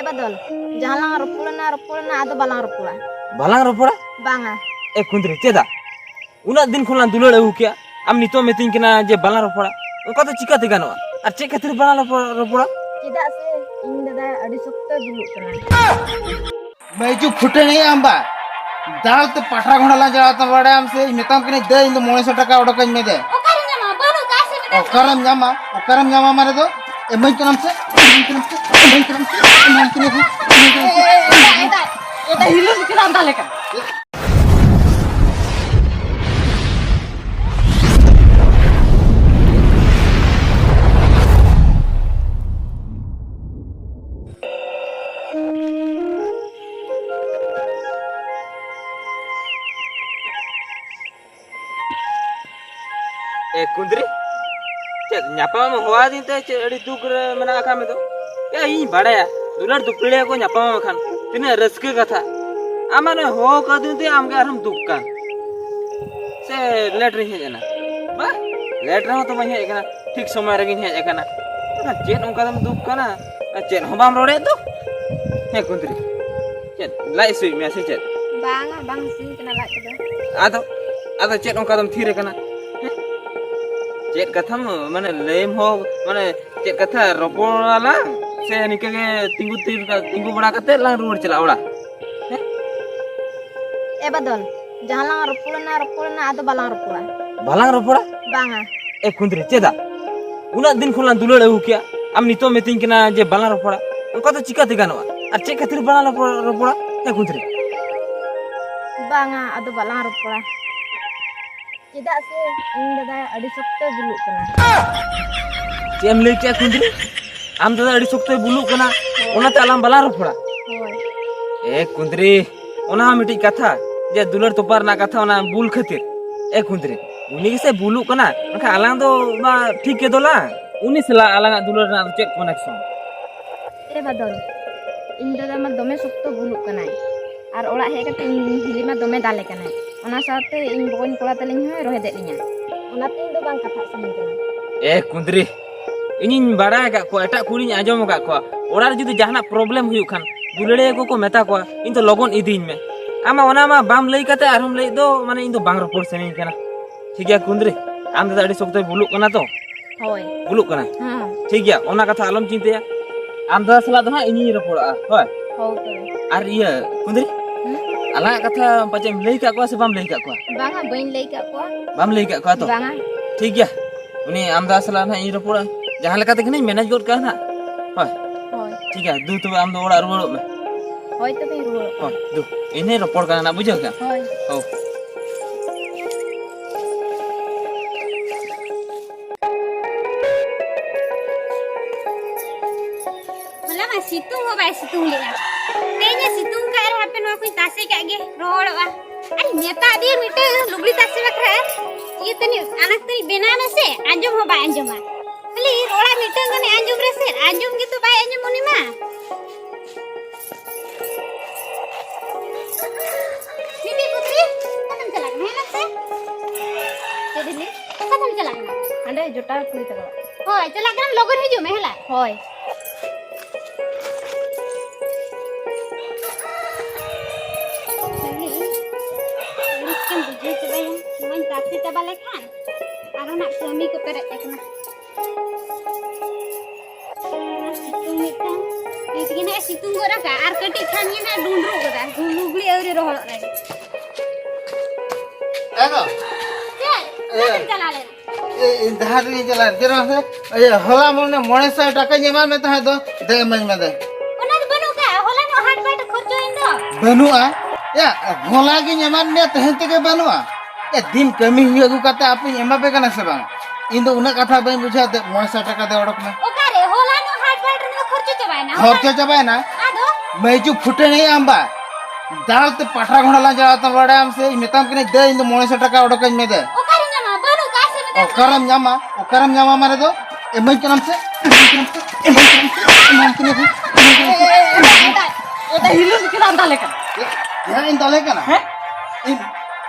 बदल जहां रोपड़ना आदो बालां रोपड़ा बालांग रोपड़ा बांगा ए कुंद्री चेदा उना दिन खोला दुलड़ अगू किया आम नितो मेतिंग किना जे बालांग रोपड़ा उनका तो चिका ते गानोआ और चे खातिर बालांग रोपड़ा चेदा से इन दादा अड़ी सख्त बुलुक कना मैजू फुटे नहीं आंबा दाल ते पाठा घोड़ा ला जाता बड़े हमसे मेताम के दे इन 900 टका ओडकन में दे ओकरम न्यामा मारे दो ए मैं करम से एटा हिलो निकल आंदा लेका ए कुंद्री चे न्यापा में होआ दिन ते चे अड़ी दुख मना आखा में तो या ई बड़ाया दुलड़ दुपड़े को न्यापा में खान तिने रस्के कथा आमाने हो का दिन ते आमगे आरम दुख का से लेट रही है ना बा लेट रहो तो मैं एकना ठीक समय रगिन है एकना ना चेन उनका दम दुख का ना चेन हो बाम रोड़े तो हे कुंद्री चेन लाई सुई में से चेन बांगा बांग सिन कना लाग कदा आदो चेन उनका दम थीरे कना चेक कथा माने लेम हो माने चेक कथा रोपड़ा से निके के तिंगु बड़ा कते ला रुड़ चला ओड़ा ए बदल जहां रोपड़ना आदो बालां रोपड़ा बांगा ए कुंद्री चेदा उना दिन खोला दुलड़ अगू किया आम नितो मेतिंग किना जे बालां रोपड़ा उनका तो चिका ते गानोआ और चेक खातिर बालां रोपड़ा ए कुंद्री बांगा आदो बालां रोपड़ा चेदा से इन दादा अड़ी सख्त बुलुक कना चेम ले के कुंद्री आम दादा अड़ी सख्त बुलुक कना ओना ते आलाम बालां रोपड़ा होय ए कुंद्री ओना मिटी कथा जे दुलड़ तोपार ना कथा ओना बुल खातिर ए कुंद्री उनी के से बुलुक कना ओखा आलांग दो बा ठीक के दोला उनी सला आलांग दुलड़ ना चेक कनेक्शन ए बदल इन दादा मा दमे सख्त बुलुक कनाय और ओड़ा हे कते हिली मा दमे दाले कनाय ओना साथे इन बगन कोला तलिन होय रोहे दे लिया ओना तीन दो बांग कथा सनी कना ए कुंद्री इनिन बड़ा का को एटा कुड़ी आजम का को ओड़ा रे जुदी जहाना प्रॉब्लम हुई खान दुलड़े को मेता को इन तो लगन इदिन में आमा ओना मा बाम लई कते आरम लई दो माने इन तो बांग रोपड़ सनी कना ठीक है कुंद्री आम दादा अड़ी सख्त बुलुक कना तो होय बुलुक कना हां ठीक है ओना कथा आलम चिंतया आम दादा सला दो हा इनी रोपड़ा होय हो तो आर इया कुंद्री आला कथा पचम लई का को से बाम लई का को बांगा बइन लई का को बाम लई का को तो बांगा ठीक है उनी आम दादा सला ना इ रोपड़ा जहां लेका तक नहीं मैनेज गोट का ना होय होय ठीक है दू तो आम दो ओड़ा रुवड़ो में होय तो भी रुवा होय दू इने रोपड़ का ना बुझो क्या होय हो मला मा सितुंग हो बाय सितुंग लेगा तेने सितुंग का रे हपे नो कोई तासे का गे रोड़वा अरे नेता दे मिटे लुगड़ी तासे बकरा ये तनी अनक तनी बेना में से अंजुम हो बाय अंजुम खाली रोड़ा मिटे गने अंजुम रे से अंजुम के तो बाय अंजुम मुनि मा निबी पुत्री कदम चला है ना से ते दिली कदम चला अंडे जोटा कुड़ी तक होय चला गन लोगन हिजो में हला होय मन तासे चबा लेखान आरो ना कमी को पेरे एकना सितुंग मिटा इतगिने सितुंग गोरा का आर कटी खानी ना ढूंढरो गोरा लुगड़ी औरी रहल रे एगो चल चला ले ए धार ली चला जरा से ए हला मोने 900 टका जमा में ता दो दे मैं में दे ओना बनु का होला नो हाट बाट खर्चो इंदो बनुआ या होला की जमा ने तहते के बनुआ ए दिन कमी हुई अगु कते आप एमा पे कना से बा इन दो उना कथा बई बुझा दे 900 टका दे ओडक में ओका रे होला नो हाट बाट नो खर्चो चबाय ना खर्चा जबाय ना आदो मैजू फुटे नहीं आंबा दाल ते पाठा घोड़ा ला जाता बड़े हमसे मेताम के दे इन 900 टका ओडकन में दे ओका रे नमा बनु का से में ओकरम न्यामा मारे दो ए मैं करम से एटा हिलो निकल आंदा लेका या इन दले कना है इन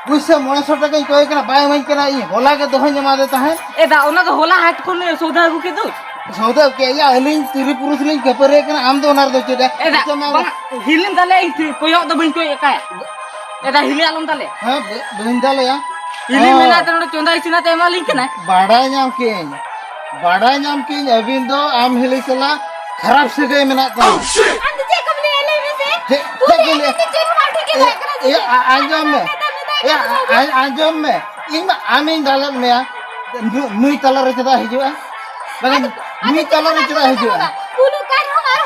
बुसे 900 टका कोई कना बाय मैं कना ई होला के दोहन जमा देता है ए दा ओना तो होला हाट कोने सौदा गु के दो सौदा के या अलिंग तिरी पुरुष लिंग कपरे कना आम दो नार दो चेदा हिलिम ताले कोयok दो बइन कोय एका एदा हिली आलम ताले हां बहिंदाले या हिली मेना त नोडे चोंदा इसिना ते एमा लिंक ना बाड़ा नाम के अबिन दो आम हिली सला खराब से गए मेना तो अंत जे कबले एले में से ये आंजम में ये आंजम में इन आमिन डालत में नुई तला रे चदा हिजुआ बगन नुई तला रे चदा हिजुआ बुलु कर हमार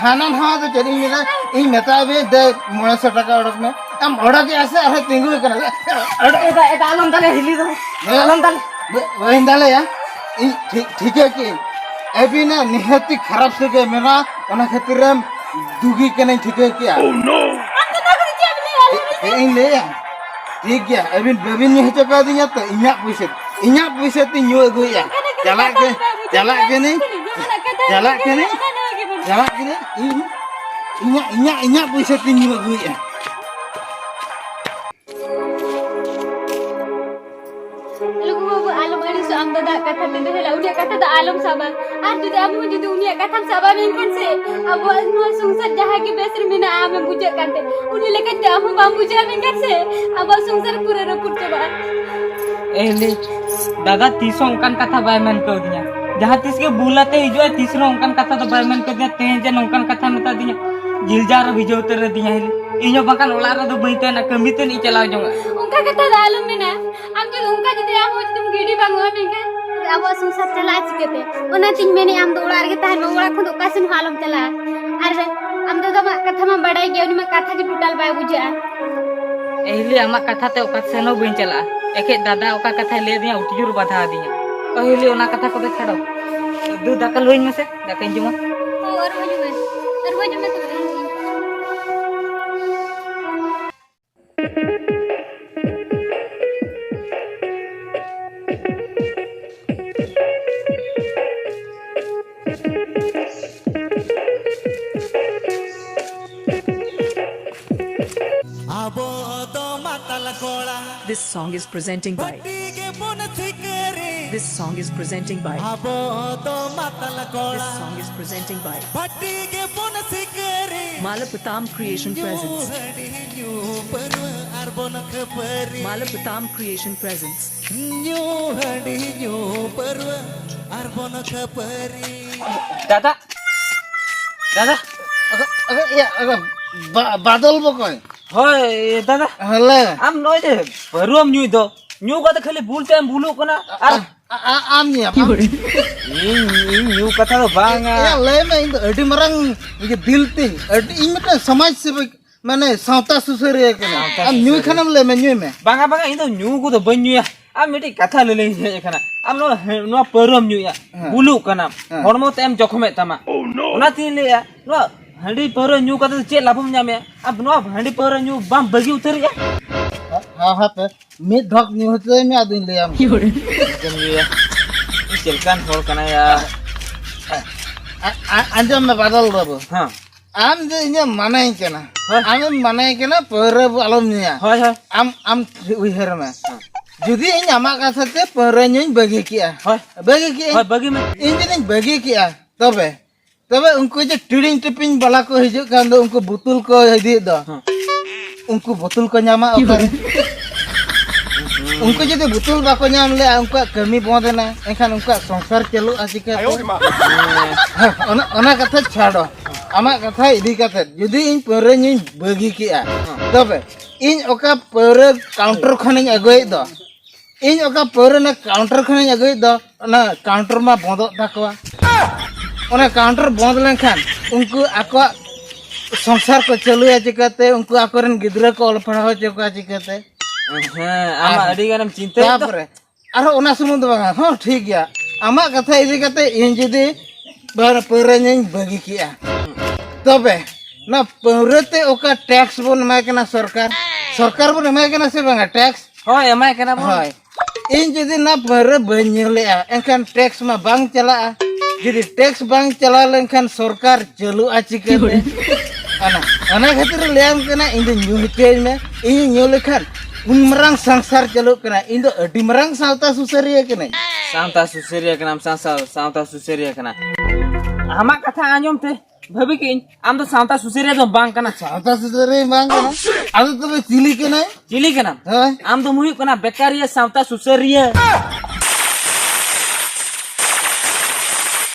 हानन हा तो चली मेरा इन मेताबे दे 900 टाका ओडक में हम ओडक के ऐसे अरे तिंगु कना एदा एदा आलम ताले हिली दो आलम ताले बहिंदाले या ठीक है कि अभी ना निहती खराब से गए मेरा उना खातिर दुगी के नहीं ठीक है क्या इन ले ठीक है अभी बेबिन में चका दिया तो इन्या पैसे ती न्यू अगुया चला के नहीं इन्या पैसे ती न्यू अगुया लोगों को आलम अड़ी सो आम दादा कथा ते देला उनिया कथा दा आलम साबा आर जुदे आम जुदे उनिया कथा साबा मेनकन से अब नो संसार जहां के बेसर मेना आम बुझे काते उनि लेके जाम बाम बुझे मेनकन से अब संसार पूरा रपुट चबा एले दादा तीसो onkan kata bay men ko dinya जहां तीस के बुलाते हिजो तीसरो onkan kata तो bay men ko दिया ते जे onkan kata meta dinya जिलजार भिजो उतर दिया इño bakan ओला रे दो बइते ना कमी ते नि चला जोंगा उनका कथा दा आलम मेना आम जो उनका जुदे आम तुम गिडी बांगो मेनकन अब संसार चला चिकेते ओना तिन मेने आम दो ओला रे ताहन ओला खन ओकासन हालम चला आर आम दो कथा मा बड़ाई गे उनि मा कथा के टोटल बाय बुझा एले आमा कथा ते ओका सेनो बइन चला एके दादा ओका कथा ले दिया उटिजुर बाधा दिया एले ओना कथा को छाड़ो दू दाका लोइन में से दाका इंजुमा और वो जो मैं तो This song is presenting by. This song is presenting by. This song is presenting by. Malapatam Creation Presents. Malapatam Creation Presents. दादा दादा अगर या अगर बादल बकोय होय दादा हले आम नय दे बरुम न्यू दो न्यू का खाली बुल टाइम बुलु कना आर आम नी आप न्यू कथा तो बांगा या ले में इन अडी मरंग ये दिल ती अडी इन में समाज से माने सावता सुसरिया कना आम न्यू खनम ले में न्यू में बांगा बांगा इन तो न्यू को तो बन न्यू आम मिटी कथा ले ले खना आम नो परम न्यू या बुलु कना हरमो तेम जखमे तमा ओना तीन ले या नो हंडी पर न्यू का तो चे लाभम ᱧᱟᱢᱮ अब नो हंडी पर न्यू बाम बगी उतर या हां हां पे मिड ढक न्यू होते में आदिन ले आम न्यू चलकान होल कना या अंजम में बादल बाबू हां आम जे इने मानाय केना आम मानाय केना पर आलम निया होय होय आम उहर में जुदी इन आमा कथा ते पर न्यू बगी किया होय बगी बगी में इन जे बगी किया तबे उनको जो टिडिंग टिपिंग बाला को हिजुक कान दो उनको बुतुल को हिदी दो उनको बुतुल को ᱧᱟᱢᱟ ओकर उनको जो बुतुल बाको ᱧᱟᱢ ले उनका कमी बंदना एखान उनका संसार चलो आजिका ओना कथा छाड़ो आमा कथा इदी कथे जुदी इन परे नी बगी किया तबे इन ओका परे काउंटर खनिन अगय दो इन ओका परे ना काउंटर खनिन अगय दो ना काउंटर मा बंदो ताकवा ओना काउंटर बंद लेखान उनको आको संसार को चलुया चिकाते उनको आकोरन गिद्रा को ऑल पढ़ाओ चका चिकाते हां आमा अडी गरम चिंता तापरे आरो ओना सुमुंद बांगा हां ठीक गया आमा कथा इदी कते इन जदी बार परने बगी किया तबे ना पौरते ओका टैक्स बन माय केना सरकार बन माय केना से बांगा टैक्स होय एमाय केना बन होय इन जदी ना पर बन्यले एनखान टैक्स मा बांग चला jadi tax bang chala lengkan सरकार चालू आची करते ana खातिर लेम कना इन दो न्यू चेज में इन न्यू लेखान उन मरंग संसार चालू कना इन दो अडी मरंग सावता सुसरिया कना सावता सुसरिया के नाम सावता सुसरिया के ना आमा कथा आंजम ते भाभी के आम तो सावता सुसरिया तो बांग कना सावता सुसरे मांग ना आदो तो चिली के ना चिली के नाम हां आम तो मुही कना बेकारिया सावता सुसरिया